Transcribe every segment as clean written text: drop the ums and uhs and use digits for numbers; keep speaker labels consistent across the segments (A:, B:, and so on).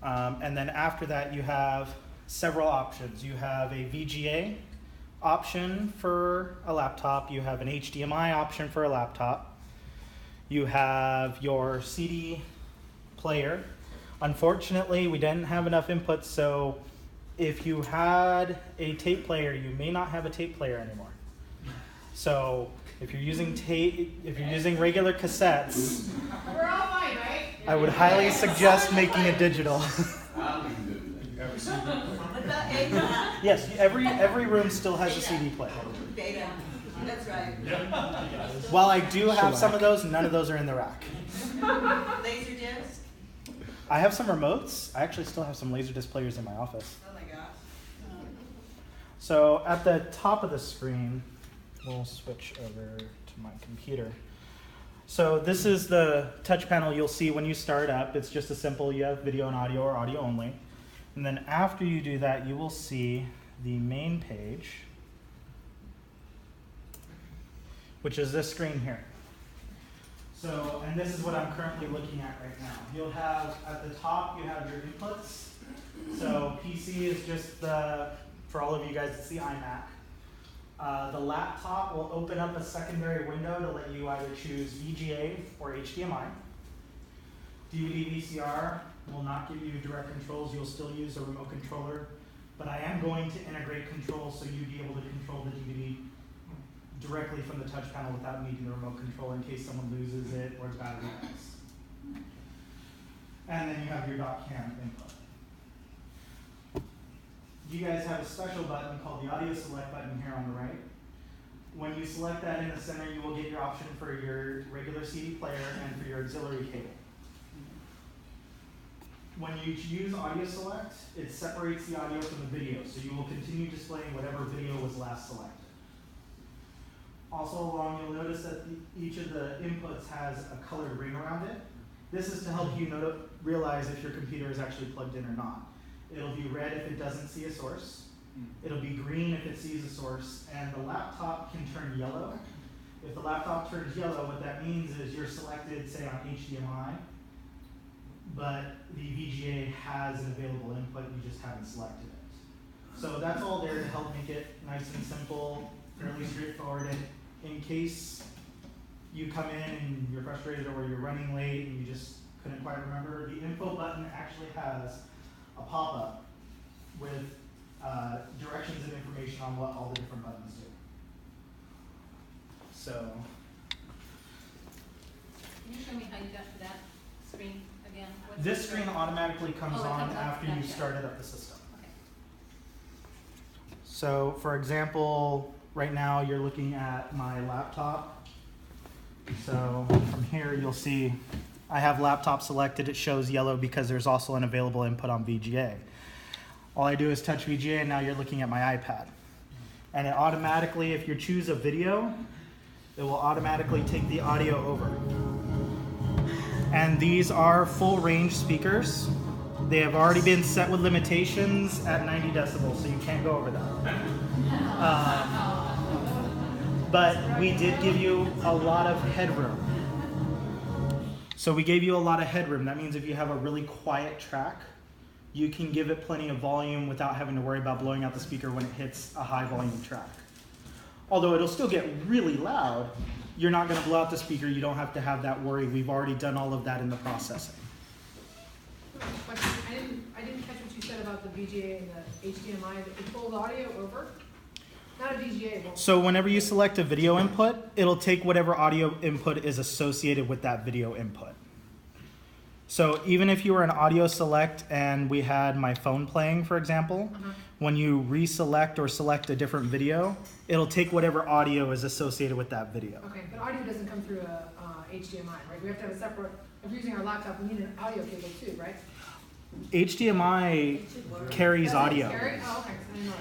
A: And then after that, you have several options. You have a VGA option for a laptop. You have an HDMI option for a laptop. You have your CD player. Unfortunately, we didn't have enough inputs, so if you had a tape player, you may not have a tape player anymore. So if you're using regular cassettes,
B: we're all fine, right?
A: I would highly suggest making a digital. Yes, every room still has a CD player.
C: Data. That's right.
A: While I do have some of those, none of those are in the rack.
C: Laser disc.
A: I have some remotes. I actually still have some Laserdisc players in my office.
C: Oh my gosh.
A: So at the top of the screen, we'll switch over to my computer. So this is the touch panel you'll see when you start up. It's just a simple, you have video and audio or audio only. And then after you do that, you will see the main page, which is this screen here. So, and this is what I'm currently looking at right now. You'll have, at the top, you have your inputs. So PC is just for all of you guys, it's the iMac. The laptop will open up a secondary window to let you either choose VGA or HDMI. DVD VCR will not give you direct controls. You'll still use a remote controller. But I am going to integrate controls so you'd be able to control the DVD directly from the touch panel without needing the remote control in case someone loses it or battery dies. And then you have your .cam input. You guys have a special button called the audio select button here on the right. When you select that in the center, you will get your option for your regular CD player and for your auxiliary cable. When you use audio select, it separates the audio from the video, so you will continue displaying whatever video was last selected. Also along, you'll notice that each of the inputs has a colored ring around it. This is to help you realize if your computer is actually plugged in or not. It'll be red if it doesn't see a source. It'll be green if it sees a source, and the laptop can turn yellow. If the laptop turns yellow, what that means is you're selected, say, on HDMI, but the VGA has an available input, you just haven't selected it. So that's all there to help make it nice and simple, fairly straightforward. And in case you come in and you're frustrated or you're running late and you just couldn't quite remember, the info button actually has a pop-up with directions and information on what all the different buttons do. So,
B: Can you show me how you got to that screen again? What's
A: this screen automatically comes on
B: comes up,
A: after you
B: gotcha.
A: started up the system.
B: Okay.
A: So, for example, right now you're looking at my laptop. So from here you'll see I have laptop selected. It shows yellow because there's also an available input on VGA. All I do is touch VGA and now you're looking at my iPad. And it automatically, if you choose a video, it will automatically take the audio over. And these are full range speakers. They have already been set with limitations at 90 decibels, so you can't go over that. But we did give you a lot of headroom. So we gave you a lot of headroom. That means if you have a really quiet track, you can give it plenty of volume without having to worry about blowing out the speaker when it hits a high volume track. Although it'll still get really loud, you're not going to blow out the speaker. You don't have to have that worry. We've already done all of that in the processing.
D: Question. I didn't catch what you said about the VGA and the HDMI. That you pull the audio over? Not a VGA. But
A: So whenever you select a video input, it'll take whatever audio input is associated with that video input. So even if you were an audio select and we had my phone playing, for example, when you reselect or select a different video, it'll take whatever audio is associated with that video.
D: Okay, but audio doesn't come through a HDMI, right? We have to have a separate. If we're using our laptop, we need an audio cable too, right?
A: HDMI carries audio.
D: Carry? Oh, okay. So I didn't know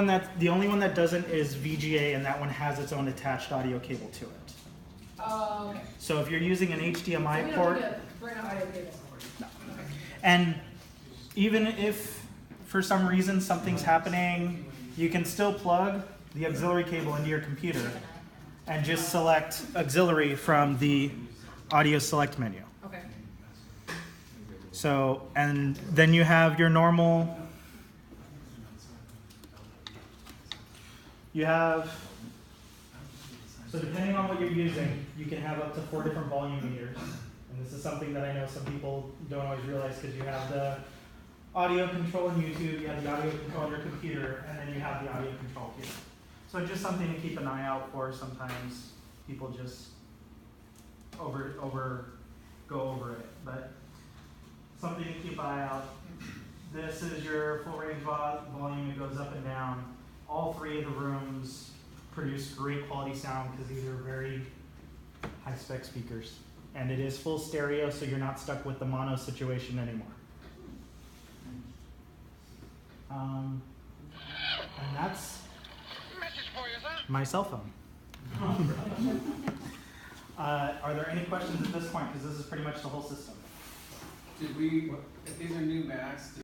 D: that.
A: The only one that doesn't is VGA, and that one has its own attached audio cable to it.
D: Oh, okay.
A: So if you're using an
D: So we
A: HDMI
D: don't
A: port,
D: need to bring an audio cable.
A: No.
D: Okay.
A: and even if for some reason something's happening, you can still plug the auxiliary cable into your computer and just select auxiliary from the audio select menu.
D: Okay.
A: So, and then you have your normal, so depending on what you're using, you can have up to 4 different volume meters. And this is something that I know some people don't always realize, because you have the audio control in YouTube, you have the audio control on your computer, and then you have the audio control here. So just something to keep an eye out for. Sometimes people just go over it, but something to keep an eye out. This is your full range volume. It goes up and down. All 3 of the rooms produce great quality sound because these are very high spec speakers. And it is full stereo, so you're not stuck with the mono situation anymore. And that's my cell phone. Are there any questions at this point? Because this is pretty much the whole system.
E: Did we, if these are new Macs,